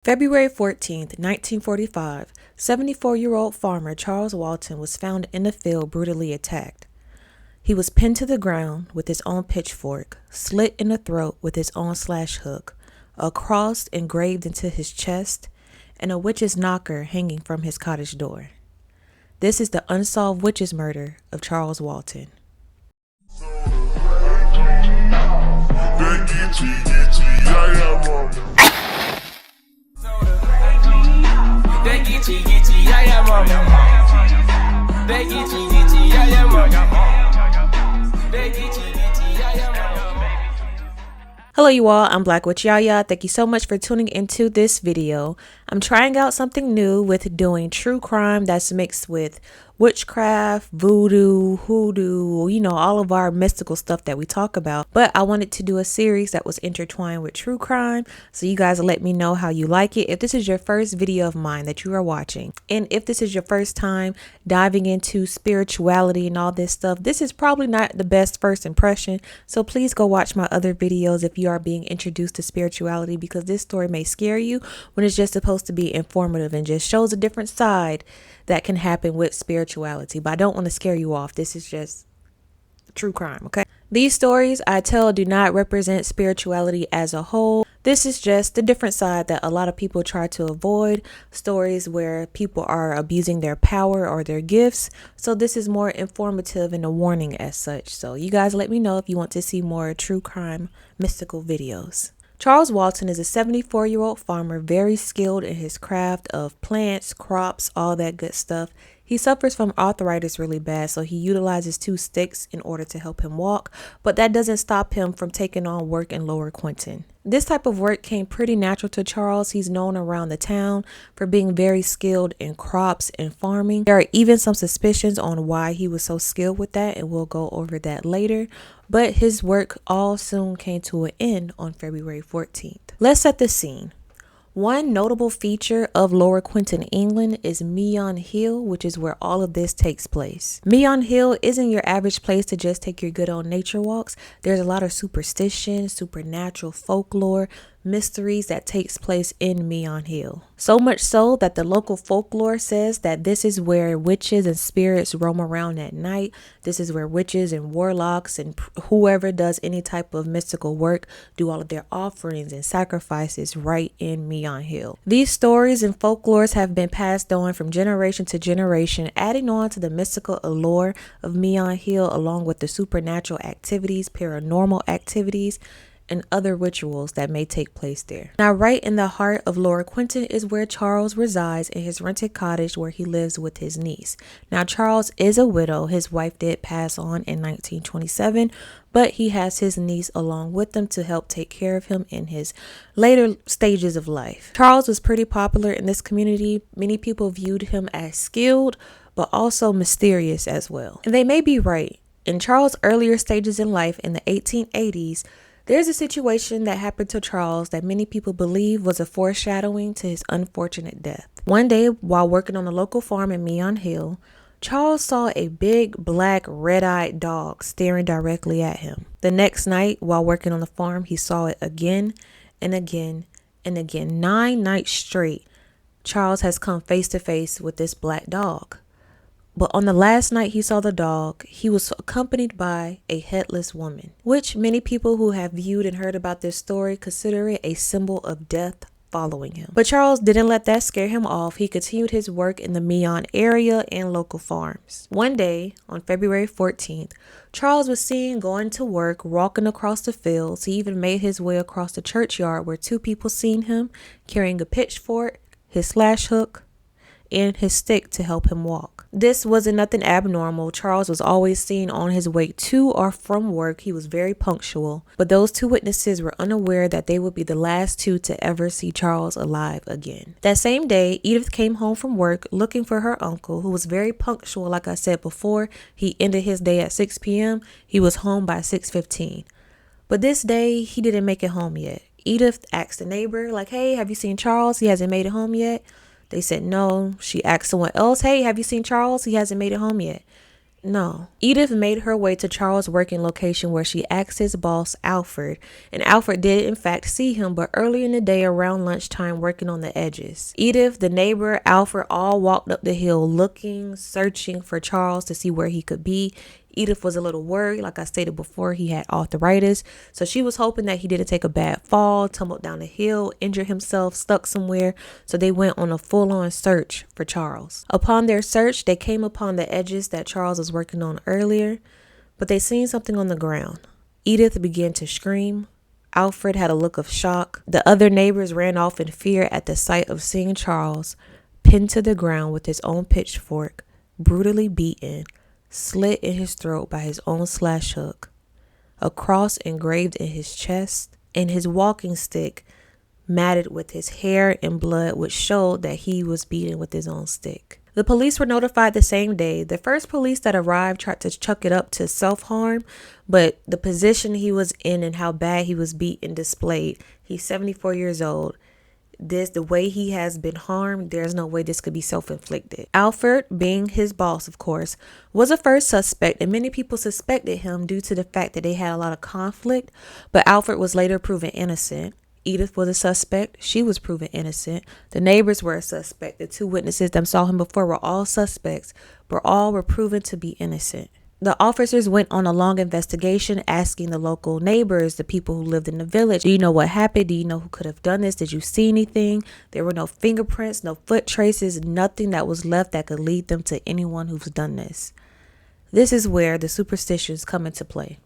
February 14th, 1945, 74-year-old farmer Charles Walton was found in the field brutally attacked. He was pinned to the ground with his own pitchfork, slit in the throat with his own slash hook, a cross engraved into his chest, and a witch's knocker hanging from his cottage door. This is the unsolved witches murder of Charles Walton. Hello you all, I'm BlaqueWitchYaya. Thank you so much for tuning into this video. I'm trying out something new with doing true crime that's mixed with witchcraft, voodoo, hoodoo, all of our mystical stuff that we talk about. But I wanted to do a series that was intertwined with true crime. So you guys let me know how you like it. If this is your first video of mine that you are watching, and if this is your first time diving into spirituality and all this stuff, this is probably not the best first impression. So please go watch my other videos if you are being introduced to spirituality, because this story may scare you when it's just supposed to be informative and just shows a different side that can happen with spirituality. But I don't want to scare you off. This is just true crime, okay? These stories I tell do not represent spirituality as a whole. This is just the different side that a lot of people try to avoid, stories where people are abusing their power or their gifts. So this is more informative and a warning as such. So you guys let me know if you want to see more true crime mystical videos. Charles Walton is a 74-year-old farmer, very skilled in his craft of plants, crops, all that good stuff. He suffers from arthritis really bad, so he utilizes 2 sticks in order to help him walk, but that doesn't stop him from taking on work in Lower Quinton. This type of work came pretty natural to Charles. He's known around the town for being very skilled in crops and farming. There are even some suspicions on why he was so skilled with that, and we'll go over that later. But his work all soon came to an end on February 14th. Let's set the scene. One notable feature of Lower Quinton, England is Meon Hill, which is where all of this takes place. Meon Hill isn't your average place to just take your good old nature walks. There's a lot of superstition, supernatural folklore, mysteries that takes place in Meon Hill. So much so that the local folklore says that this is where witches and spirits roam around at night. This is where witches and warlocks and whoever does any type of mystical work do all of their offerings and sacrifices right in Meon Hill. These stories and folklores have been passed on from generation to generation, adding on to the mystical allure of Meon Hill, along with the supernatural activities, paranormal activities, and other rituals that may take place there. Now, right in the heart of Lower Quinton is where Charles resides in his rented cottage where he lives with his niece. Now, Charles is a widow. His wife did pass on in 1927, but he has his niece along with him to help take care of him in his later stages of life. Charles was pretty popular in this community. Many people viewed him as skilled, but also mysterious as well. And they may be right. In Charles' earlier stages in life in the 1880s, there's a situation that happened to Charles that many people believe was a foreshadowing to his unfortunate death. One day, while working on a local farm in Meon Hill, Charles saw a big, black, red-eyed dog staring directly at him. The next night, while working on the farm, he saw it again and again and again. 9 nights straight, Charles has come face to face with this black dog. But on the last night he saw the dog, he was accompanied by a headless woman, which many people who have viewed and heard about this story consider it a symbol of death following him. But Charles didn't let that scare him off. He continued his work in the Meon area and local farms. One day, on February 14th, Charles was seen going to work, walking across the fields. He even made his way across the churchyard where 2 people seen him carrying a pitchfork, his slash hook, and his stick to help him walk. This wasn't nothing abnormal. Charles was always seen on his way to or from work. He was very punctual, but those 2 witnesses were unaware that they would be the last 2 to ever see Charles alive again. That same day, Edith came home from work looking for her uncle, who was very punctual. Like I said before, he ended his day at 6 p.m. He was home by 6:15. But this day, he didn't make it home yet. Edith asked a neighbor, like, hey, have you seen Charles? He hasn't made it home yet. They said no. She asked someone else, hey, have you seen Charles? He hasn't made it home yet. No. Edith made her way to Charles' working location where she asked his boss, Alfred, and Alfred did in fact see him, but early in the day around lunchtime working on the edges. Edith, the neighbor, Alfred all walked up the hill looking, searching for Charles to see where he could be. Edith was a little worried. Like I stated before, he had arthritis, so she was hoping that he didn't take a bad fall, tumbled down the hill, injured himself, stuck somewhere. So they went on a full-on search for Charles. Upon their search, they came upon the edges that Charles was working on earlier, but they seen something on the ground. Edith began to scream. Alfred had a look of shock. The other neighbors ran off in fear at the sight of seeing Charles pinned to the ground with his own pitchfork, brutally beaten, slit in his throat by his own slash hook, a cross engraved in his chest, and his walking stick matted with his hair and blood, which showed that he was beaten with his own stick. The police were notified the same day. The first police that arrived tried to chalk it up to self-harm, but the position he was in and how bad he was beaten displayed. He's 74 years old. The way he has been harmed, there's no way this could be self-inflicted. Alfred, being his boss, of course, was a first suspect, and many people suspected him due to the fact that they had a lot of conflict, but Alfred was later proven innocent. Edith was a suspect. She was proven innocent. The neighbors were a suspect. The two witnesses that saw him before were all suspects, but all were proven to be innocent. The officers went on a long investigation, asking the local neighbors, the people who lived in the village, do you know what happened? Do you know who could have done this? Did you see anything? There were no fingerprints, no foot traces, nothing that was left that could lead them to anyone who's done this. This is where the superstitions come into play.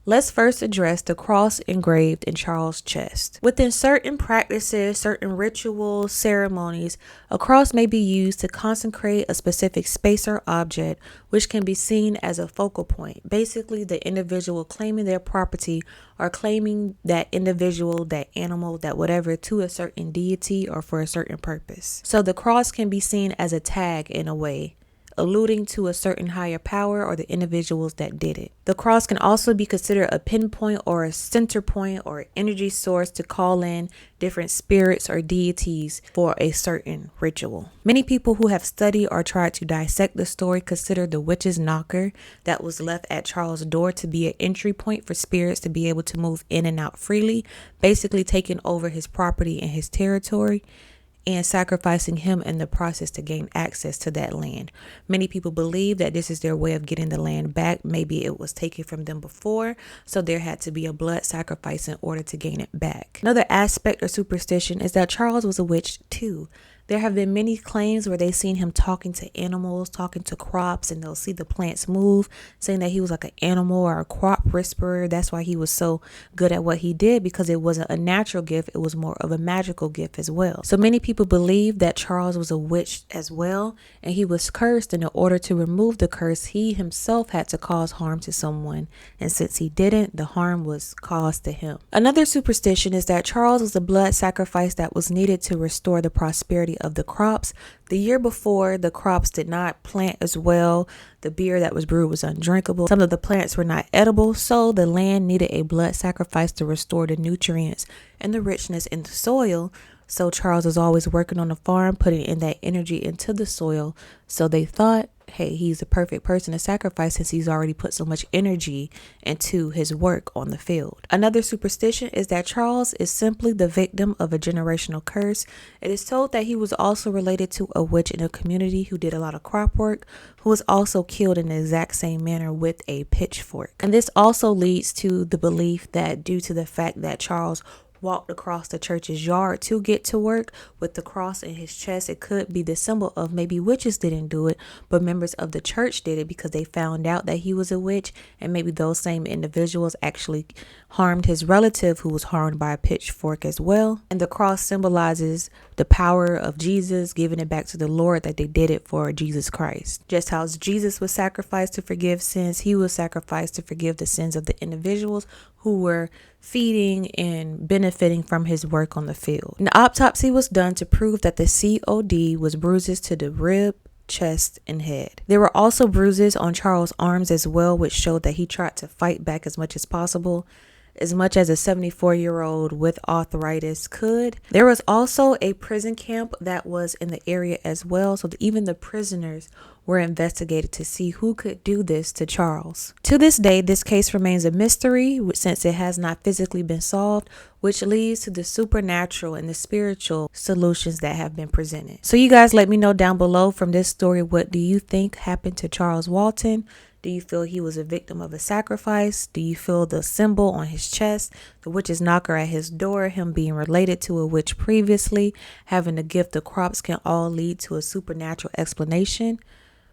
Let's first address the cross engraved in Charles' chest. Within certain practices, certain rituals, ceremonies, a cross may be used to consecrate a specific space or object, which can be seen as a focal point. Basically, the individual claiming their property or claiming that individual, that animal, that whatever to a certain deity or for a certain purpose. So the cross can be seen as a tag in a way, alluding to a certain higher power or the individuals that did it. The cross can also be considered a pinpoint or a center point or energy source to call in different spirits or deities for a certain ritual. Many people who have studied or tried to dissect the story consider the witch's knocker that was left at Charles' door to be an entry point for spirits to be able to move in and out freely, basically taking over his property and his territory, and sacrificing him in the process to gain access to that land. Many people believe that this is their way of getting the land back. Maybe it was taken from them before, so there had to be a blood sacrifice in order to gain it back. Another aspect of superstition is that Charles was a witch too. There have been many claims where they've seen him talking to animals, talking to crops, and they'll see the plants move, saying that he was like an animal or a crop whisperer. That's why he was so good at what he did, because it wasn't a natural gift. It was more of a magical gift as well. So many people believe that Charles was a witch as well, and he was cursed, and in order to remove the curse, he himself had to cause harm to someone. And since he didn't, the harm was caused to him. Another superstition is that Charles was a blood sacrifice that was needed to restore the prosperity of the crops. The year before, the crops did not plant as well. The beer that was brewed was undrinkable. Some of the plants were not edible, so the land needed a blood sacrifice to restore the nutrients and the richness in the soil. So Charles was always working on the farm, putting in that energy into the soil. So they thought, hey, he's the perfect person to sacrifice since he's already put so much energy into his work on the field. Another superstition is that Charles is simply the victim of a generational curse. It is told that he was also related to a witch in a community who did a lot of crop work, who was also killed in the exact same manner with a pitchfork. And this also leads to the belief that due to the fact that Charles walked across the church's yard to get to work with the cross in his chest, it could be the symbol of maybe witches didn't do it, but members of the church did it because they found out that he was a witch, and maybe those same individuals actually harmed his relative who was harmed by a pitchfork as well. And the cross symbolizes the power of Jesus, giving it back to the Lord that they did it for Jesus Christ. Just how Jesus was sacrificed to forgive sins, he was sacrificed to forgive the sins of the individuals who were feeding and benefiting from his work on the field. An autopsy was done to prove that the COD was bruises to the rib, chest, and head. There were also bruises on Charles' arms as well, which showed that he tried to fight back as much as possible. as much as a 74-year-old with arthritis could. There was also a prison camp that was in the area as well, so even the prisoners were investigated to see who could do this to Charles. To this day, this case remains a mystery since it has not physically been solved, which leads to the supernatural and the spiritual solutions that have been presented. So you guys let me know down below from this story, what do you think happened to Charles Walton? Do you feel he was a victim of a sacrifice? Do you feel the symbol on his chest, the witch's knocker at his door, him being related to a witch previously, having the gift of crops can all lead to a supernatural explanation?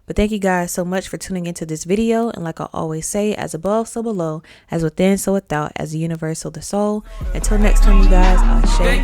But thank you guys so much for tuning into this video. And like I always say, as above, so below, as within, so without, as the universe, so the soul. Until next time, you guys, I'll share.